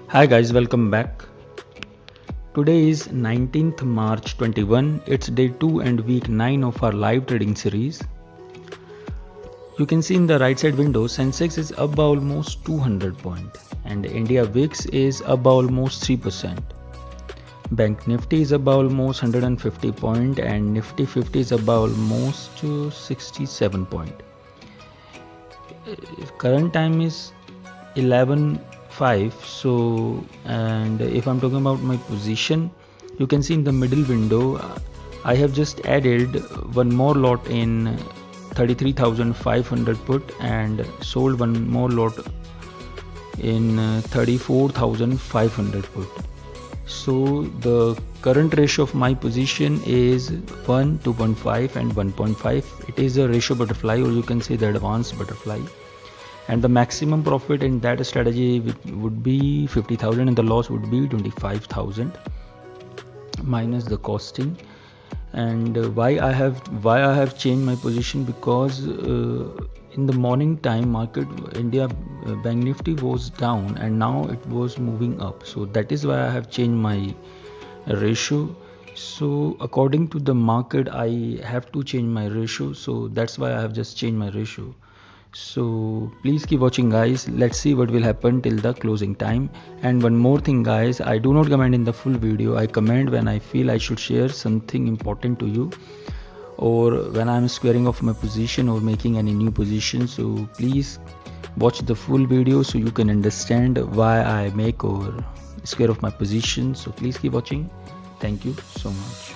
Hi guys, welcome back. Today is 19th March 21. It's day 2 and week 9 of our live trading series. You can see in the right side window, Sensex is up by almost 200 points and India VIX is up by almost 3%. Bank Nifty is up by almost 150 points and Nifty 50 is up by almost 67 points. Current time is 11:05. So, and if I'm talking about my position, you can see in the middle window, I have just added one more lot in 33,500 put and sold one more lot in 34,500 put. So the current ratio of my position is 1, 2.5 and 1.5. It is a ratio butterfly, or you can say the advanced butterfly, and the maximum profit in that strategy would be 50,000 and the loss would be 25,000 minus the costing. And why I have changed my position, because in the morning time market India Bank Nifty was down and now it was moving up, so that is why I have changed my ratio. So according to the market I have to change my ratio, so that's why I have just changed my ratio. So please keep watching guys, let's see what will happen till the closing time. And one more thing guys, I do not comment in the full video, I comment when I feel I should share something important to you, or when I'm squaring off my position or making any new position. So please watch the full video so you can understand why I make or square off my position. So please keep watching. Thank you so much.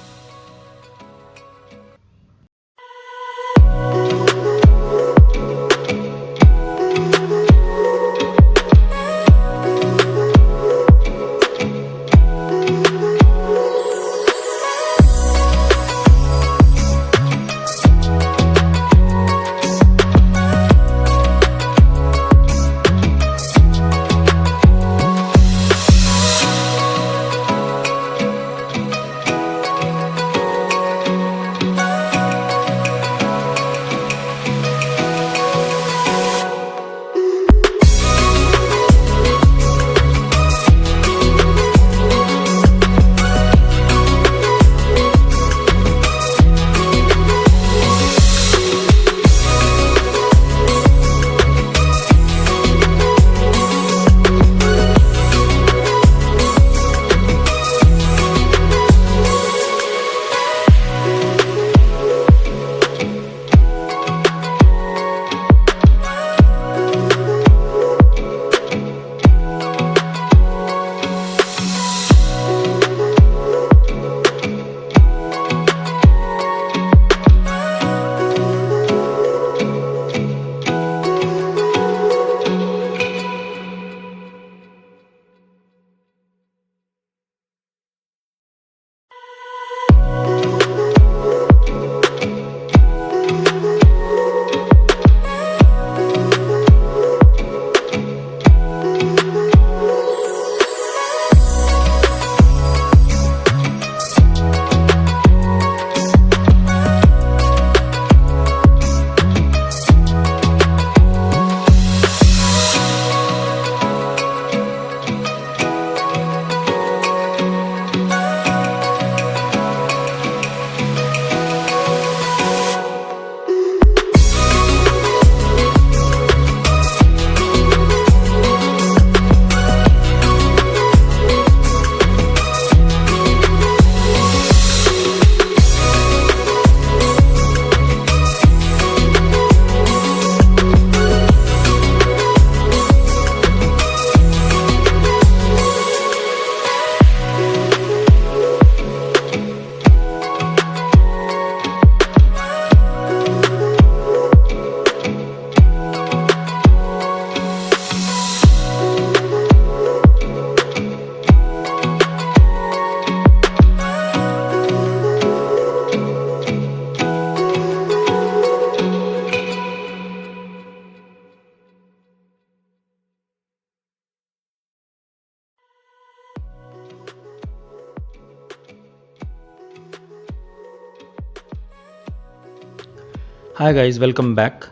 Hi guys, welcome back.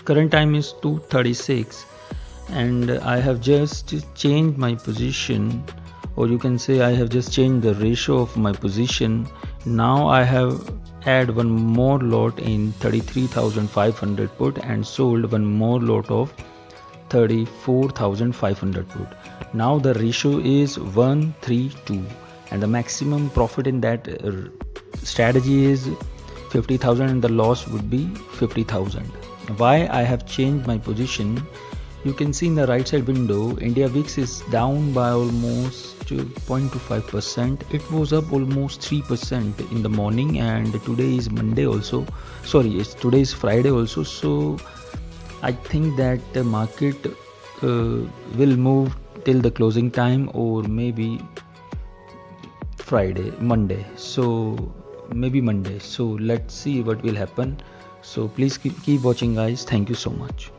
Current time is 2:36 and I have just changed my position, or you can say I have just changed the ratio of my position. Now I have add one more lot in 33,500 put and sold one more lot of 34,500 put. Now the ratio is 1:3:2 and the maximum profit in that strategy is 50,000 and the loss would be 50,000. Why I have changed my position? You can see in the right side window, India VIX is down by almost 0.25%. It was up almost 3% in the morning, and today is Monday also. Sorry, today is Friday also. So I think that the market will move till the closing time, or maybe Monday. So maybe Monday. So let's see what will happen. So please keep watching, guys. Thank you so much.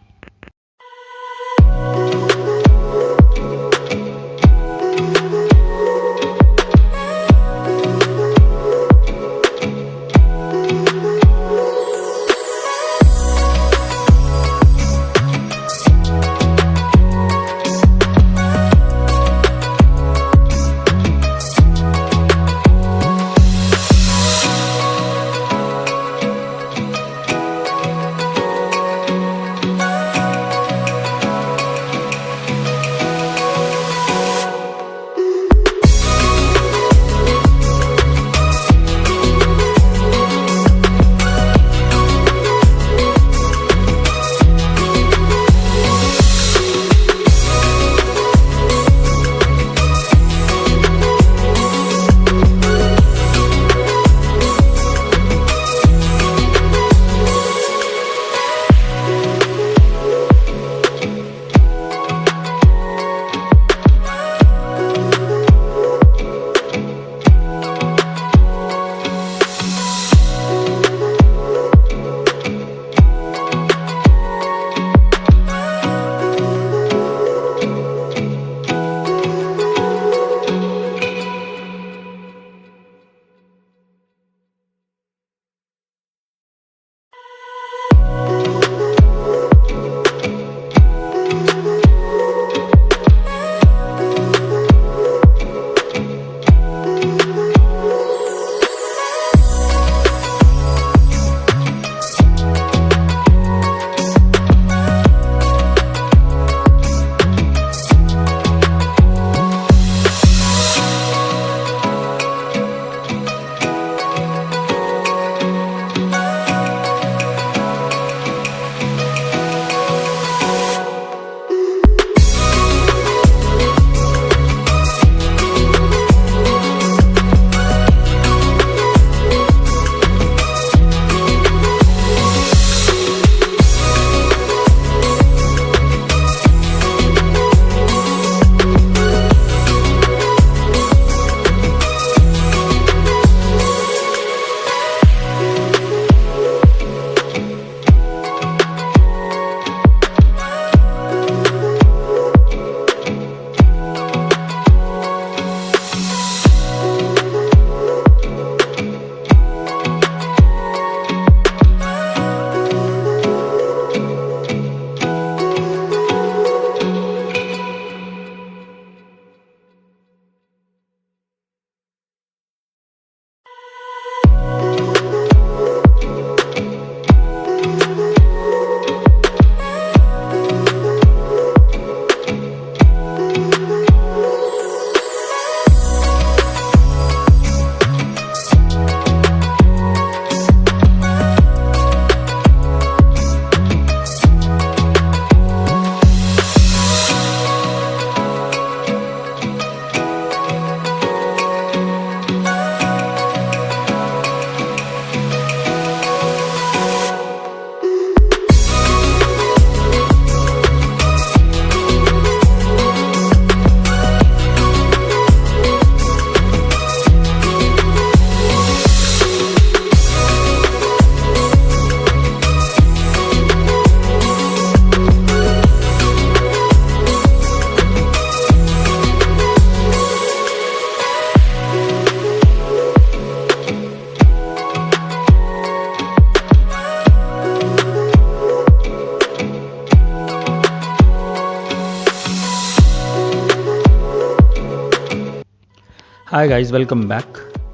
Hi guys, welcome back.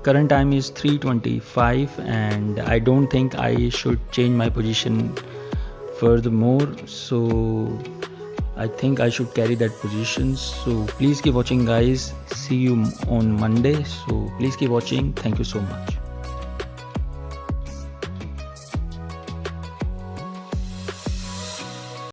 Current time is 3:25 and I don't think I should change my position furthermore, so I think I should carry that position. So please keep watching guys. See you on Monday. So please keep watching. Thank you so much.